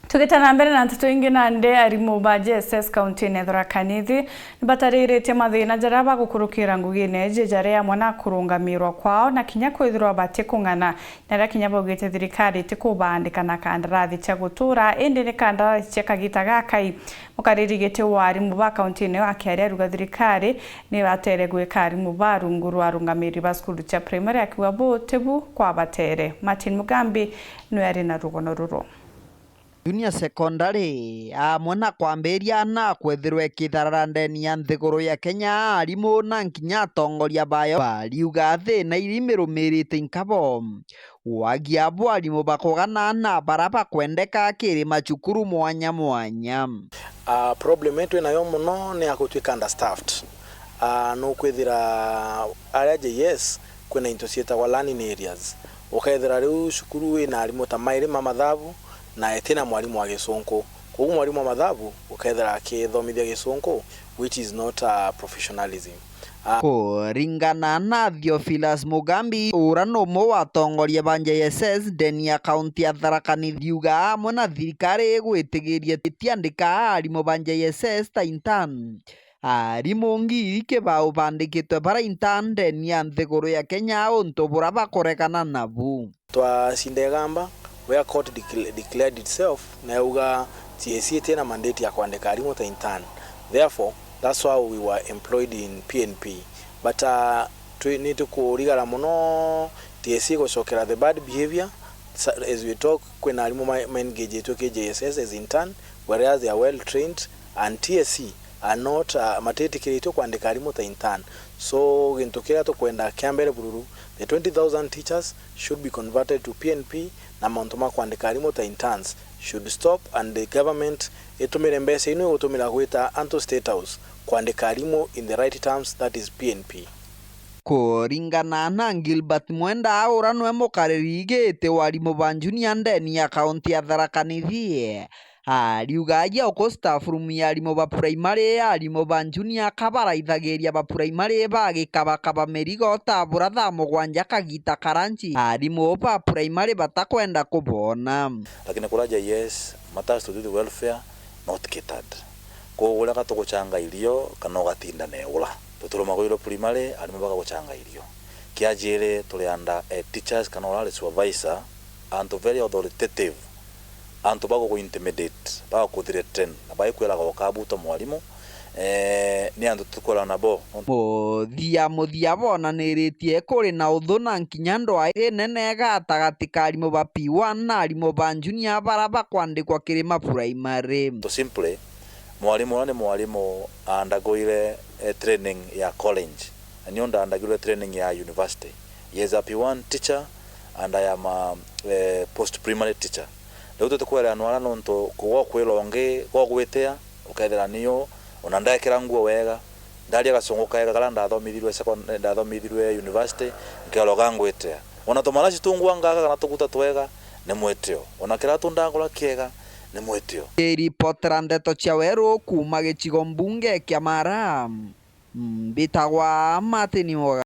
Tugitana mbere na nteto ingi nande arimu ba JSS County nethora kanithi nibatarĩrĩte mathĩna jaria bagũkũrũkĩra ngugine jaria amwe na kũrũngamirwa kwao na kinya kwithirwa bati kũng'ana naria kinya baugĩte thirikari tikũbandĩka na kandarathi cia gũtũra indi ni kandarathi cia kagita gakai mũkarĩri gĩtĩ wa arimu ba kaunti ĩno akĩaria ruga thirikari ni batere gwĩka arimu ba rungu rwa arũngamĩri ba cukuru cia primary akiuga botebu kwa batere. Martin Mugambi nĩ arĩ na rũgano rũrũ. Junior secondary amwe na kwambĩria na kwethirwe kithararandeni ya nthigũrũ ya Kenya arimu na nginya atongoria bayo bariuga thĩna irimĩrũmĩrĩte inkabo wagia bo arimu bakũgana na bara bakwendeka kĩrĩ macukuru mwanya mwanya. Problem yetu nayo muno ni agũtuĩka understaffed. No kwithira aria JS kwina into cietagwa learning areas ukaithira rĩu cukuru ina arimu ta mairi ma mathabu na etina mwalimu wa Gĩcũnkũ. Koguo mwalimu wa mathabu ukaithira akithomithia Gĩcũnkũ, which is not professionalism. Kũringana na Theophilus Mugambi ũrano ũmwe wa atongoria ba JSS ndeni ya kaunti ya Tharaka Nithi yuga amwe na thirikari gwĩtĩgĩria itiandĩka arimu ba JSS ta intern arimu ngiri kĩbao bandĩkĩtwe bara intern ndeni ya nthigũrũ ya Kenya ũntũ bũra bakorekana nabu twacindegamba where court declared itself na yauga TSC tena mandate ya kuandika arimu ta intern. Therefore that's why we were employed in PNP, but we need to kurigara muno TSC gũcokera the bad behavior. As we talk when arimu engage to JSS as intern, whereas they are well trained, and TSC are not matetikirĩtwo kuandika arimu ta intern. So gintokera to kwenda kiambere bururu, the 20,000 teachers should be converted to PNP na mantuma kuandika arimu ta interns should stop, and the government itumire mbesa ino gutumira gwita Anto State House kuandika arimu in the right terms, that is PNP. Kũringana na Gilbert Mwenda ũranwe mũkarĩri gĩtĩ wa arimu ba junior ndeni ya kaunti ya Tharaka Nithi ariuga ya uko staff room ya arimu ba primary arimu ba junior kabaraithagĩria ba primary bagĩkabakaba mĩrigo ta buratha mũgwanja kagita karanchi arimu ba primary batakwenda kubona, lakini kuraja yes matters to do the welfare not catered kũgũra gatuguchanga irio kana gatinda negũra tutũrũma gwĩro primary arimu baga guchanga irio kiajire tuli under teachers kana orale supervisor and very authoritative anto bago go intimidate bago ko threaten na bayikwela go kabuto mwalimu ni anto tukora nabo muthia bonanĩrĩtie kũrĩ na ũthũ na nginya ndwa nene gatagati ka arimu ba P1 na arimu ba junior bara bakwandĩkwa kĩrĩma primary. To simply mwalimu ni mwalimu andagoire training ya college and yonda andagoire training ya university. He is a P1 teacher and I am a post primary teacher. Leo tukwera anwara nonto kuwa kwilonge kwa gwetea ukaithira niyo onandekera nguo wega ndari agasongoka ega kala ndathomithirwe secondary ndathomithirwe university nkeroga ngwetea ona tomaraci tungwa ngaga kana tukuta twega ni mweteo ona kira tundangora kiega ni mweteo. Reporter Ndeto Chiaweru kuma gĩcigo mbunge kĩa Mara mbitagwa Martin Mugambi.